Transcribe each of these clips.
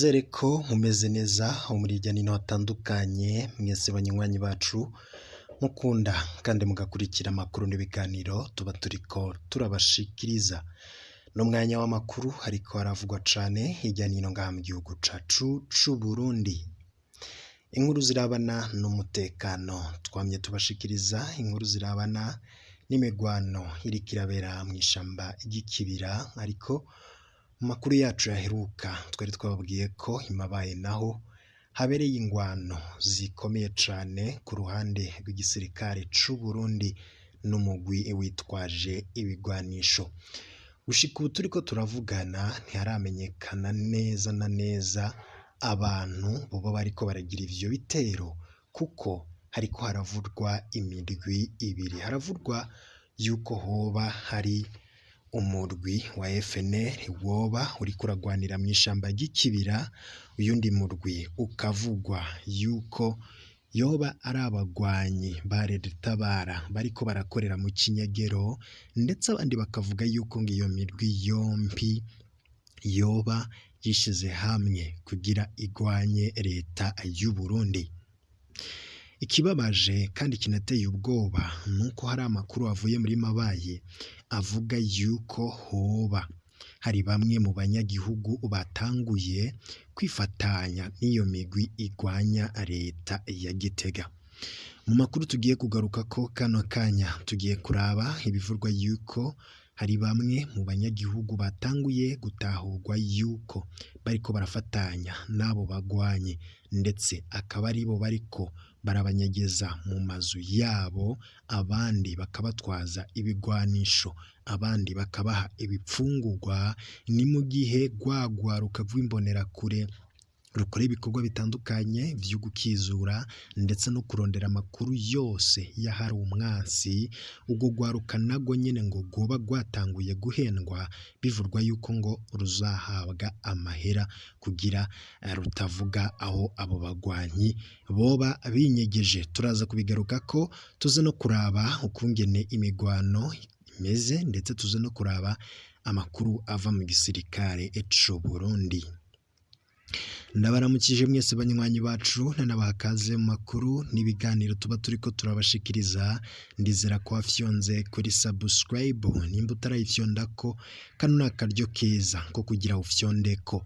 Nizere ko mumeze neza aho muri hirya no hino hatandukanye mwese banywanyi bacu mukunda kandi mugakurikira amakuru n'ibiganiro tuba turiko turabashikiriza. N'umwanya w'amakuru ariko haravugwa cane hirya no hino ngaha mu gihugu cacu c'u Burundi. Inkuru zirabana n'umutekano twamye tubashikiriza, inkuru zirabana n'imigwano iriko irabera mw'ishamba ry'ikibira, ariko mu makuru yacu yaheruka twari twababwiye ko imabaye naho habereye ingwano zikomeye cane ku ruhande rw'igisirikare c'u Burundi n'umugwi witwaje ibigwanisho. Gushika ubu turiko turavugana ntiharamenyekana neza na neza abantu boba bariko baragira ivyo bitero, kuko hariko haravurwa imirwi ibiri. Haravurwa yuko hoba hari umurwi wa FNL woba uriko uragwanira mw'ishamba ry'ikibira, uyundi murwi ukavugwa yuko yoba ari abagwanyi ba Tabara bariko barakorera mu kinyegero, ndetse abandi bakavuga yuko ngo iyo mirwi yompi yoba yishize hamwe kugira igwanye leta y'u Burundi. Ikibabaje kandi kinateye ubwoba nuko hari amakuru avuye muri Mabaye avuga yuko hoba hari bamwe mu banyagihugu batanguye kwifatanya n'iyo migwi igwanya leta ya Gitega. Mu makuru tugiye kugaruka ko kano kanya tugiye kuraba ibivurwa yuko hari bamwe mu banyagihugu batanguye gutahurwa yuko bariko barafatanya n'abo bagwanye, ndetse akaba ari bo bariko barabanyegeza mu mazu yabo, abandi bakabatwaza ibigwanisho, abandi bakabaha ibipfungurwa. Ni mu gihe rwagwaruka rw'imbonerakure rukora ibikorwa bitandukanye vyo gukizura ndetse no kurondera amakuru yose y'ahari umwansi. Ubwo rwaruka narwo nyene ngo rwoba rwatanguye guhendwa, bivurwa yuko ngo ruzahabwa amahera kugira rutavuga aho abo bagwanyi boba binyegeje. Turaza kubigaruka ko tuze no kuraba ukungene imigwano imeze, ndetse tuze no kuraba amakuru ava mu gisirikare c'u Burundi. Ndabaramukije mwese banywanyi bacu, nanabakaze mu makuru n'ibiganiro tuba turiko turabashikiriza. Ndizera ko wafyonze kuri subscribe, nimba utarayifyondako kano ni akaryo keza ko kugira ufyondeko.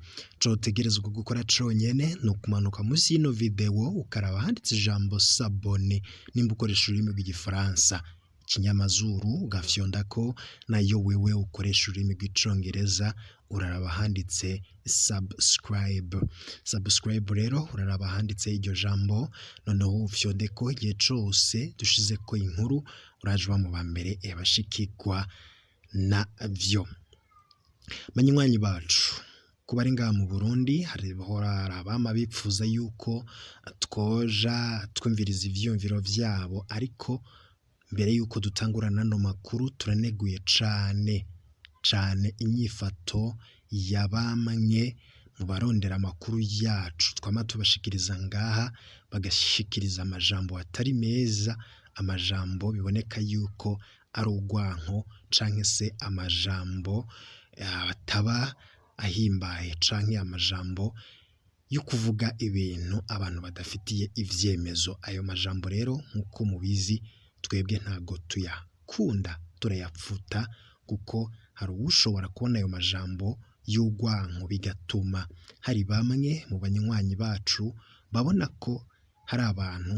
Co utegerezwa gukora conyene ni ukumanuka musi y'ino video ukaraba handitse ijambo s'abonner, nimba ukoresha ururimi rw'igifaransa ikinyamazuru ugafyondako, nayo wewe ukoresha ururimi rw'icongereza uraraba handitse subscribe. Subscribe rero uraraba handitse iryo jambo, noneho ufyondeko igihe cose dushizeko inkuru uraje uba mu bambere bashikirwa navyo. Banywanyi bacu, kuba ari ngaha mu Burundi harihora abama bipfuza yuko twoja twumviriza ivyiyumviro vyabo, ariko mbere yuko dutangura nano makuru turaneguye cane inyifato ya bamwe mu barondera amakuru yacu twama tubashikiriza ngaha, bagashikiriza amajambo atari meza, amajambo biboneka yuko ari urwanko canke se amajambo ataba ahimbaye, canke amajambo yo kuvuga ibintu abantu badafitiye ivyemezo. Ayo majambo rero nkuko mubizi twebwe ntago tuyakunda, turayapfuta, kuko hari uwushobora kubona ayo majambo y'urwanko bigatuma hari bamwe mu banywanyi bacu babona ko hari abantu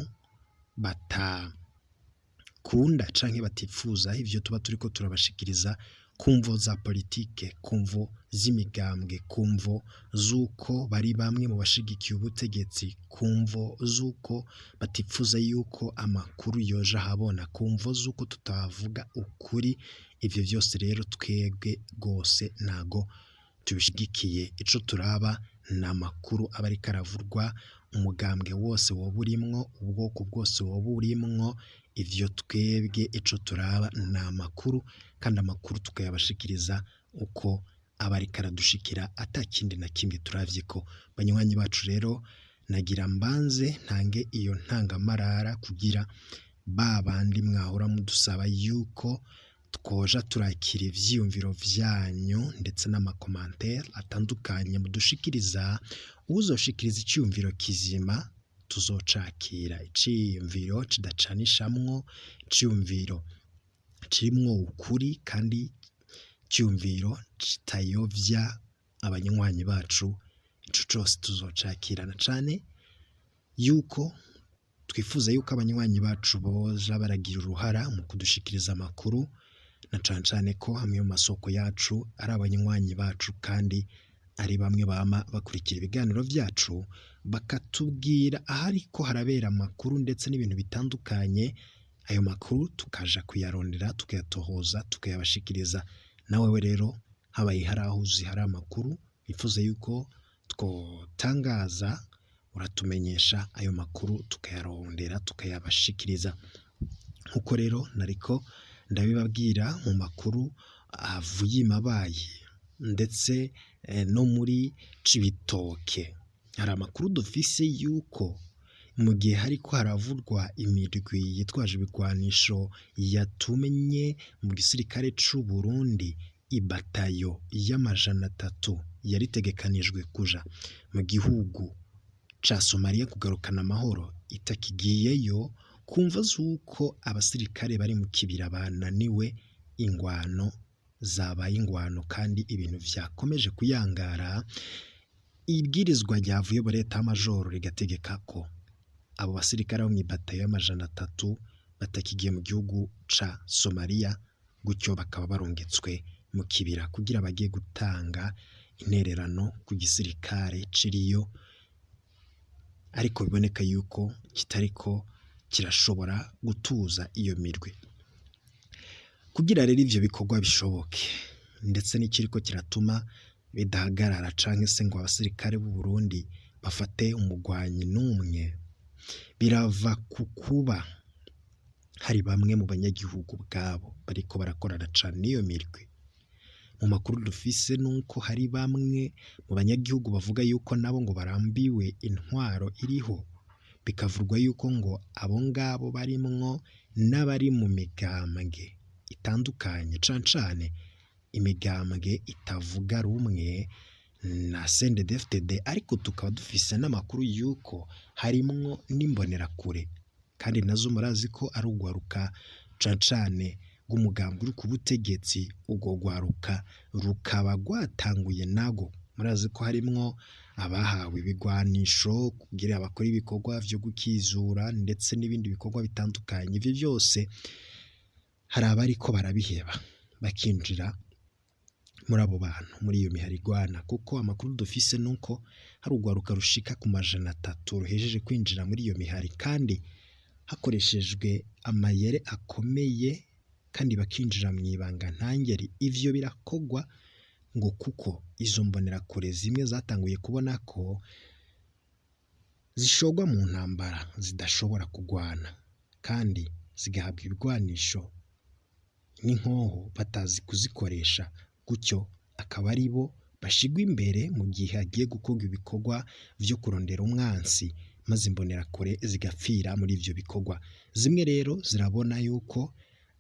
batakunda canke batifuza ivyo tuba turiko turabashikiriza, kumvo za politike, kumvo z'imigambwe, kumvo z'uko bari bamwe mu bashigikiye ubutegetsi, kumvo z'uko batifuza yuko amakuru yoja habona, kumvo z'uko tutavuga ukuri. Ivyo vyose rero twebwe rwose ntago tubishigikiye. Ico turaba na makuru aba ariko aravurwa, umugambwe wose woba urimwo, ubwoko bwose woba urimwo, ivyo twebwe ico turaba ni amakuru, kandi amakuru tukayabashikiriza uko aba ariko aradushikira, atakindi na kimwe turavyeko. Banywanyi bacu rero, nagira mbanze ntange iyo ntangamarara kugira babandi mwahora mudusaba yuko twoja turakira ivyiyumviro vyanyu ndetse n'amakomantere atandukanye mudushikiriza. Uzoshikiriza iciyumviro kizima tuzocakira, iciyumviro kidacanishamwo, iciyumviro kirimwo ukuri kandi iciyumviro kitayovya abanywanyi bacu, ico cose tuzocakirana cane yuko twifuza yuko abanywanyi bacu boja baragira uruhara mu kudushikiriza amakuru, na cane cane ko hamwe mu masoko yacu ari abanywanyi bacu kandi ari bamwe bama bakurikira ibiganiro vyacu, bakatubwira ahariko harabera amakuru ndetse n'ibintu bitandukanye. Ayo makuru tukaja kuyarondera, tukayatohoza, tukayabashikiriza. Nawewe rero habaye hari aho uzi hari amakuru bifuza yuko twotangaza, uratumenyesha ayo makuru tukayarondera, tukayabashikiriza. Nkuko rero nariko ndabibabwira mu makuru avuye Mabayi ndetse no muri Cibitoke, hari amakuru dufise yuko mu gihe hariko haravurwa imirwi yitwaje ibigwanisho yatumye mu gisirikare c'u Burundi ibatayo y'300 yaritegekanijwe kuja mu gihugu ca Somalia kugarukana amahoro, itakigiyeyo kumva zuko abasirikare bari mu kibira bananiwe, ingwano zabaye ingwano kandi ibintu vyakomeje kuyangara. Ibwirizwa ryavuye muri leta y'amajoro rigategeka ko abo basirikare bo mw'ibatayo y'300 batakigiye mu gihugu ca Somalia, gutyo bakaba barongetswe mu kibira kugira bagiye gutanga intererano ku gisirikare ciriyo, ariko biboneka yuko kitariko kirashobora gutuza iyo mirwi. Kugira rero ivyo bikorwa bishoboke ndetse n'ikiriko kiratuma bidahagarara canke se ngo abasirikare b'u Burundi bafate umugwanyi n'umwe, birava ku kuba hari bamwe mu banyagihugu bwabo bariko barakorana cane n'iyo mirwi. Mu makuru dufise nuko hari bamwe mu banyagihugu bavuga yuko nabo ngo barambiwe intwaro iriho, bikavurwa yuko ngo abo ngabo barimwo n'abari mu migambwe itandukanye, cane cane imigambwe itavuga rumwe na CNDD-FDD, ariko tukaba dufise n'amakuru yuko harimwo n'imbonerakure, kandi nazo murazi ko ari ugwaruka cane cane rw'umugambi uri ku butegetsi. Ubwo gwaruka rukaba rwatanguye nago, murazi ko harimwo abahawe ibigwanisho kugira bakora ibikorwa vyo gukizura ndetse n'ibindi bikorwa bitandukanye. Ivyo byose hari abariko barabiheba bakinjira muri abo bantu, muri iyo miharigwana, kuko amakuru dufise nuko hari ugwaruka rushika ku 300 ruhejeje kwinjira muri iyo mihari, kandi hakoreshejwe amayere akomeye, kandi bakinjira mw'ibanga ntangeri. Ivyo birakogwa ngo kuko izo mbonerakure zimwe zatanguye kubona ko zishogwa mu ntambara zidashobora kugwana, kandi zigahabwa ibigwanisho n'inkoho batazi kuzikoresha, gutyo akaba ari bo bashigwa imbere mu gihe hagiye gukorwa ibikorwa vyo kurondera umwansi, maze imbonerakure zigapfira muri ivyo bikorwa. Zimwe rero zirabona yuko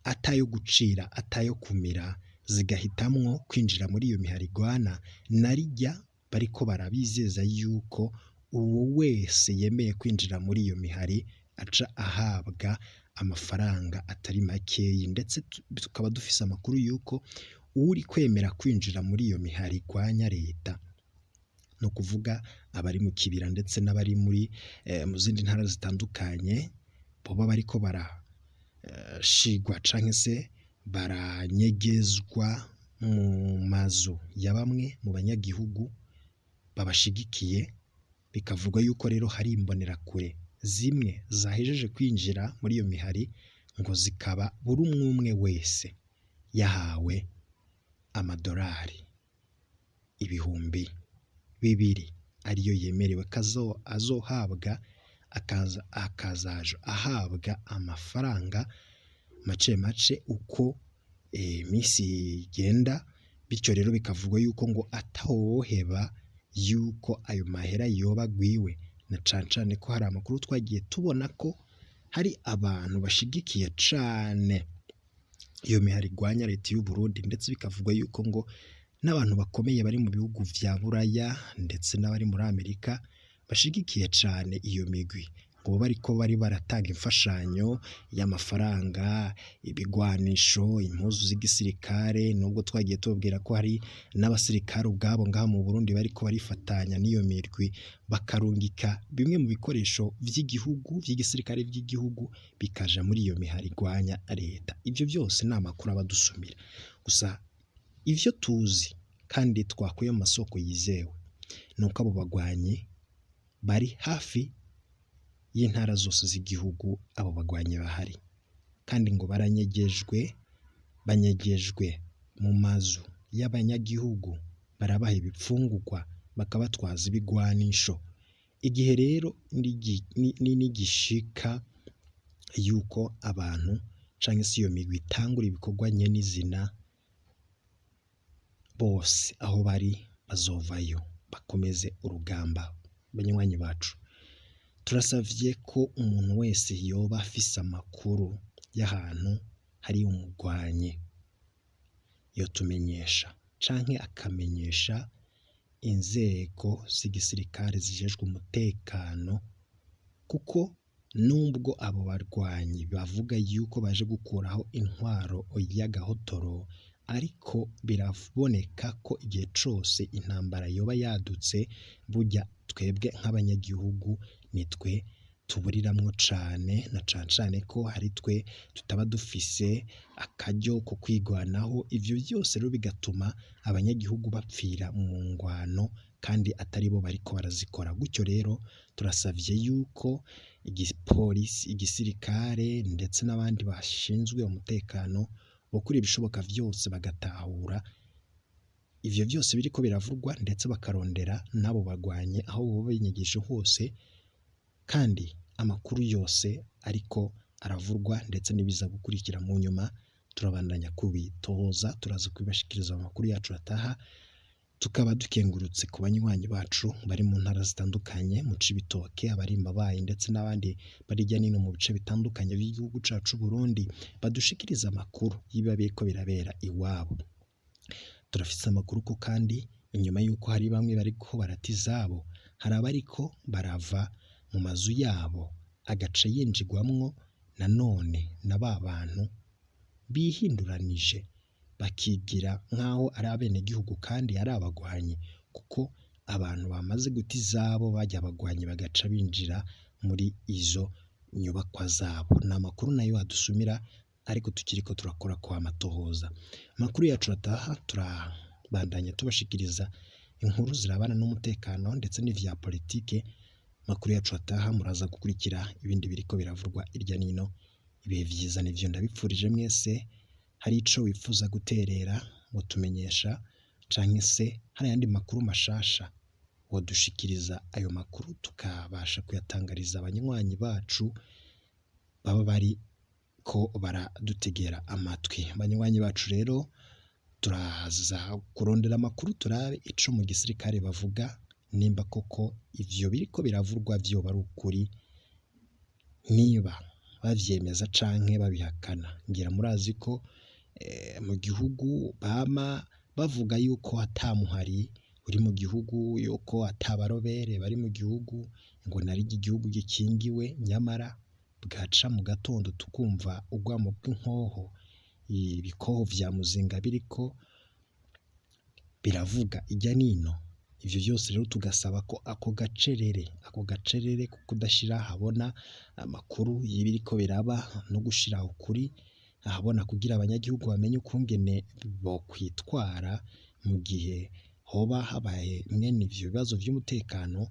atayo gucira, atayo kumira, zigahitamwo kwinjira muri iyo miharigwana, narijya bariko barabizeza yuko uwo wese yemeye kwinjira muri iyo mihari aca ahabwa amafaranga atari makeyi, ndetse tukaba dufise amakuru yuko uri kwemera kwinjira muri iyo mihari igwanya leta, no kuvuga abari mu kibira ndetse n'abari muri mu zindi ntara zitandukanye, boba bariko barashigwa canke se baranyegezwa mu mazu ya bamwe mu banyagihugu babashigikiye. Bikavugwa yuko rero hari imbonerakure zimwe zahejeje kwinjira muri iyo mihari, ngo zikaba buri umwe wese yahawe amadolari 200 ariyo yemerewe azohabwa, akazaja ahabwa amafaranga make make uko iminsi igenda. Bityo rero bikavugwa yuko ngo atawoheba yuko ayo mahera yoba gwiwe, na cane ko hari amakuru twagiye tubona ko hari abantu bashigikiye cane iyo mihari igwanya leta y'u Burundi, ndetse bikavugwa yuko ngo n'abantu bakomeye bari mu bihugu vya Buraya ndetse n'abari muri Amerika bashigikiye cane iyo migwi, ngo bariko bari baratanga imfashanyo y'amafaranga, ibigwanisho, impuzu z'igisirikare, nubwo twagiye tubabwira ko hari n'abasirikare ubwabo ngaha mu Burundi bariko barifatanya n'iyo mirwi bakarungika bimwe mu bikoresho vy'igihugu vy'igisirikare vy'igihugu bikaja muri iyo mihari igwanya leta. Ivyo byose ni amakuru abadusumira, gusa ivyo tuzi kandi twakuye mu masoko yizewe nuko abo bagwanyi bari hafi y'intara zose z'igihugu, abo bagwanyi bahari kandi ngo banyegejwe mu mazu y'abanyagihugu, barabaha ibipfungurwa bakabatwaza ibigwanisho. Igihe rero nigishika yuko abantu canke se iyo migwi itangura ibikorwa nyenizina, bose aho bari bazovayo bakomeze urugamba. Banywanyi bacu, turasavye ko umuntu wese yoba afise amakuru y'ahantu hari umugwanyi yotumenyesha canke akamenyesha inzego z'igisirikare zijejwe umutekano, kuko nubwo abo barwanyi bavuga yuko baje gukuraho intwaro y'agahotoro, ariko biraboneka ko igihe cose intambara yoba yadutse, burya twebwe nk'abanyagihugu nitwe tuburiramwo cane, na cane ko hari twe tutaba dufise akaryo ko kwigwanaho. Ivyo byose rero bigatuma abanyagihugu bapfira mu ngwano kandi atari bo bariko barazikora. Gutyo rero turasavye yuko igipolisi, igisirikare ndetse n'abandi bashinzwe umutekano bokora ibishoboka vyose bagatahura ivyo byose biriko biravurwa, ndetse bakarondera n'abo bagwanye aho boba binyegeje hose, kandi amakuru yose ariko aravurwa ndetse n'ibiza gukurikira mu nyuma turabandanya kubitohoza, turaza kubibashikiriza amakuru yacu ataha. Tukaba dukengurutse ku banywanyi bacu bari mu ntara zitandukanye, mu Cibitoke, abari Mabayi ndetse n'abandi bari hirya no hino mu bice bitandukanye by'igihugu cacu Burundi, badushikiriza amakuru y'ibiba biriko birabera iwabo. Turafise amakuru ko kandi inyuma yuko hari bamwe bariko barata izabo, hari abariko barava mu mazu yabo agace yinjigwamwo nanone na ba bantu bihinduranije bakigira nk'aho ari abenegihugu kandi ari abagwanyi, kuko abantu bamaze guta izabo bajya abagwanyi bagaca binjira muri izo nyubakwa zabo. Ni amakuru nayo adusumira, ariko tukiriko turakora kwa amatohoza. Amakuru yacu ataha turabandanya tubashikiriza inkuru zirabana n'umutekano ndetse n'ivya politike. Amakuru yacu ataha muraza gukurikira ibindi biriko biravurwa irya nino. Ibihe vyiza nivyo ndabipfurije mwese. Hari ico wifuza guterera ngo tumenyesha, canke se hari yandi makuru mashasha wodushikiriza, ayo makuru tukabasha kuyatangariza abanywanyi bacu baba bari ko baradutegera amatwi. Abanywanyi bacu rero turaza kurondera amakuru, turabe ico mu gisirikare bavuga, nimba koko ivyo biriko biravurwa vyoba ari ukuri, niba bavyemeza canke babihakana. Ngira murazi ko mu gihugu bama bavuga yuko atamuhari uri mu gihugu, yuko atabarobere bari mu gihugu, ngo nari igihugu gikingiwe, nyamara bwaca mu gatondo tukumva urwamo rw'inkoho, ibikoho vya muzinga biriko biravuga irya nino. Ivyo byose rero tugasaba ko ako gacerere ko kudashira habona amakuru y'ibiriko biraba no gushira ukuri ahabona, kugira abanyagihugu bamenye ukungene bo kwitwara mu gihe hoba habaye mwene ivyo bibazo vy'umutekano.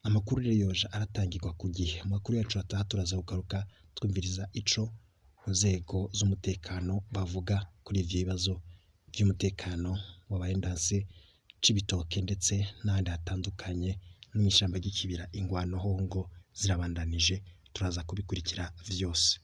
Amakuru rero yoje aratangirwa ku gihe. Amakuru yacu ataha turaza kugaruka twumviriza ico nzego z'umutekano bavuga kuri ivyo bibazo vy'umutekano wabaye ndanse Cibitoke ndetse n'ahandi hatandukanye n'ishamba ry'ikibira. Ingwano hongo zirabandanije, turaza kubikurikira vyose.